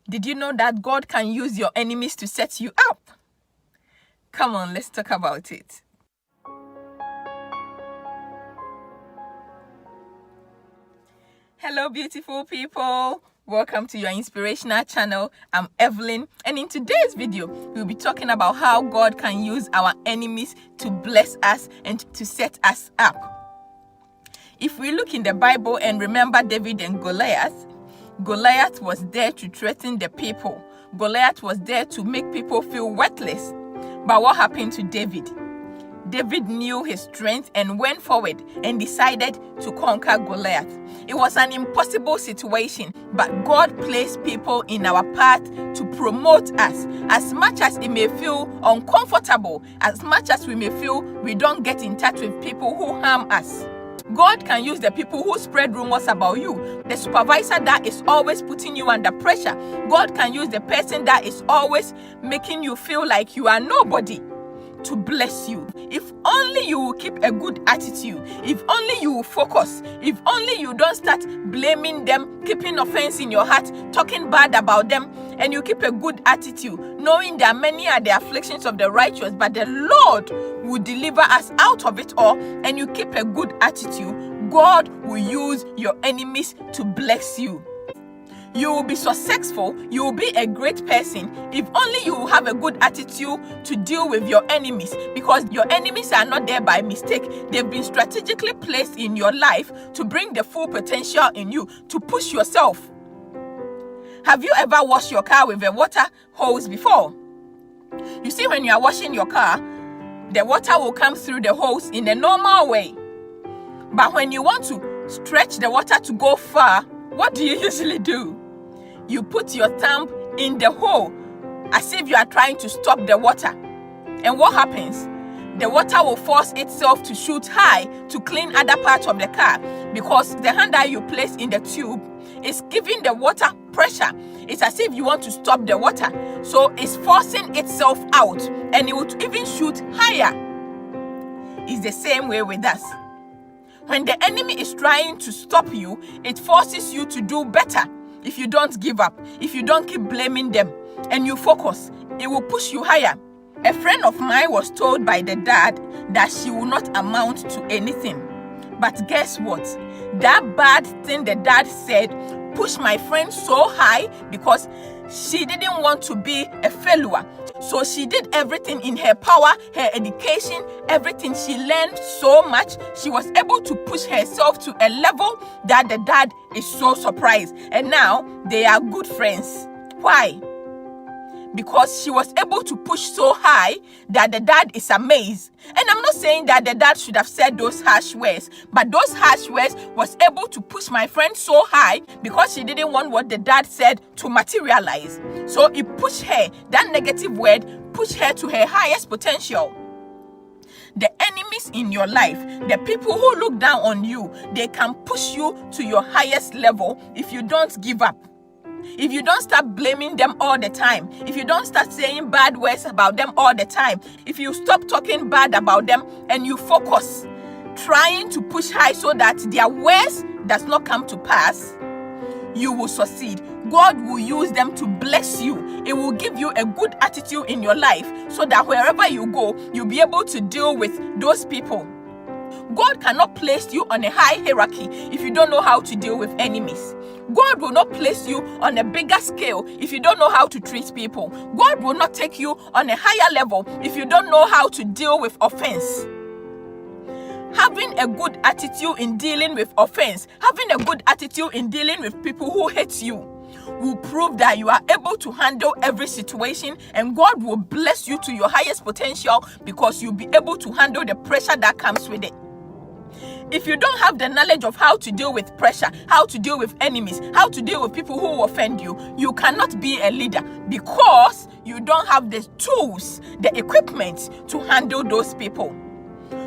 Did you know that God can use your enemies to set you up? Come on, let's talk about it. Hello, beautiful people. Welcome to your inspirational channel. I'm Evelyn, and in today's video, we'll be talking about how God can use our enemies to bless us and to set us up. If we look in the Bible and remember David and Goliath, Goliath was there to threaten the people. Goliath was there to make people feel worthless. But what happened to David? David knew his strength and went forward and decided to conquer Goliath. It was an impossible situation, but God placed people in our path to promote us. As much as it may feel uncomfortable, as much as we may feel we don't get in touch with people who harm us, God can use the people who spread rumors about you, the supervisor that is always putting you under pressure. God can use the person that is always making you feel like you are nobody to bless you. If only you will keep a good attitude, if only you will focus, if only you don't start blaming them, keeping offense in your heart, talking bad about them, and you keep a good attitude, knowing that many are the afflictions of the righteous, but the Lord will deliver us out of it all, and you keep a good attitude, God will use your enemies to bless you. You will be successful, you will be a great person if only you have a good attitude to deal with your enemies, because your enemies are not there by mistake. They've been strategically placed in your life to bring the full potential in you, to push yourself. Have you ever washed your car with a water hose before? You see, when you are washing your car, the water will come through the hose in a normal way. But when you want to stretch the water to go far, what do you usually do? You put your thumb in the hole as if you are trying to stop the water. And what happens? The water will force itself to shoot high to clean other parts of the car, because the hand that you place in the tube is giving the water pressure. It's as if you want to stop the water. So it's forcing itself out, and it will even shoot higher. It's the same way with us. When the enemy is trying to stop you, it forces you to do better. If you don't give up, if you don't keep blaming them, and you focus, it will push you higher. A friend of mine was told by the dad that she will not amount to anything. But guess what? That bad thing the dad said pushed my friend so high because she didn't want to be a failure. So she did everything in her power, her education, everything. She learned so much. She was able to push herself to a level that the dad is so surprised. And now they are good friends. Why? Because she was able to push so high that the dad is amazed. And I'm not saying that the dad should have said those harsh words, but those harsh words was able to push my friend so high because she didn't want what the dad said to materialize. So it pushed her, that negative word pushed her to her highest potential. The enemies in your life, the people who look down on you, they can push you to your highest level if you don't give up. If you don't start blaming them all the time, if you don't start saying bad words about them all the time, if you stop talking bad about them and you focus, trying to push high so that their words does not come to pass, you will succeed. God will use them to bless you. It will give you a good attitude in your life so that wherever you go, you'll be able to deal with those people. God cannot place you on a high hierarchy if you don't know how to deal with enemies. God will not place you on a bigger scale if you don't know how to treat people. God will not take you on a higher level if you don't know how to deal with offense. Having a good attitude in dealing with offense, having a good attitude in dealing with people who hate you, will prove that you are able to handle every situation, and God will bless you to your highest potential because you'll be able to handle the pressure that comes with it. If you don't have the knowledge of how to deal with pressure, how to deal with enemies, how to deal with people who offend you, you cannot be a leader because you don't have the tools, the equipment to handle those people.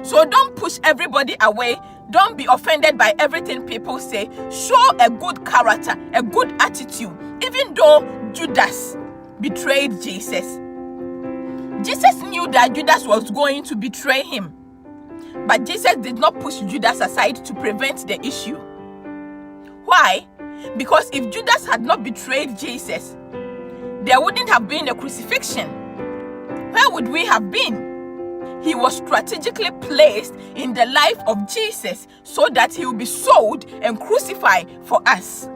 So don't push everybody away. Don't be offended by everything people say. Show a good character, a good attitude. Even though Judas betrayed Jesus, Jesus knew that Judas was going to betray him. But Jesus did not push Judas aside to prevent the issue. Why? Because if Judas had not betrayed Jesus, there wouldn't have been a crucifixion. Where would we have been? He was strategically placed in the life of Jesus so that he will be sold and crucified for us.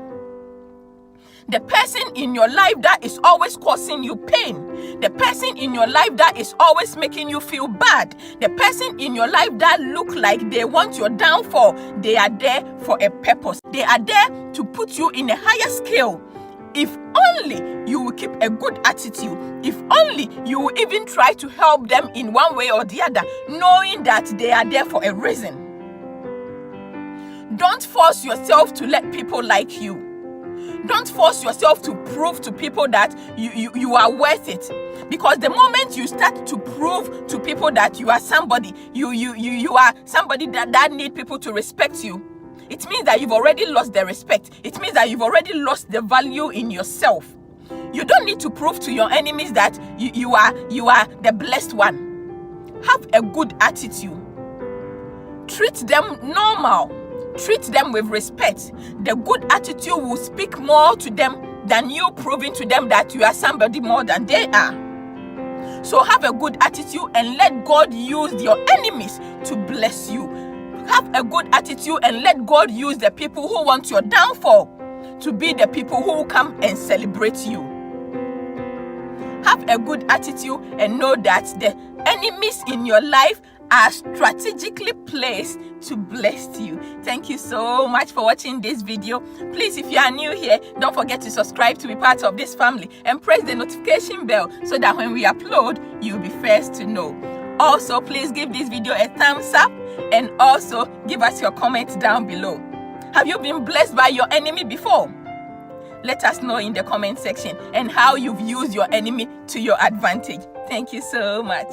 The person in your life that is always causing you pain, the person in your life that is always making you feel bad, the person in your life that look like they want your downfall, they are there for a purpose. They are there to put you in a higher scale. If only you will keep a good attitude, if only you will even try to help them in one way or the other, knowing that they are there for a reason. Don't force yourself to let people like you. Don't force yourself to prove to people that you are worth it. Because the moment you start to prove to people that you are somebody, you are somebody that need people to respect you, it means that you've already lost the respect. It means that you've already lost the value in yourself. You don't need to prove to your enemies that you are the blessed one. Have a good attitude. Treat them normal. Treat them with respect. The good attitude will speak more to them than you proving to them that you are somebody more than they are. So have a good attitude and let God use your enemies to bless you. Have a good attitude and let God use the people who want your downfall to be the people who will come and celebrate you. Have a good attitude and know that the enemies in your life are strategically placed to bless you. Thank you so much for watching this video. Please, if you are new here, don't forget to subscribe to be part of this family and press the notification bell so that when we upload, you'll be first to know. Also, please give this video a thumbs up and also give us your comments down below. Have you been blessed by your enemy before? Let us know in the comment section and how you've used your enemy to your advantage. Thank you so much.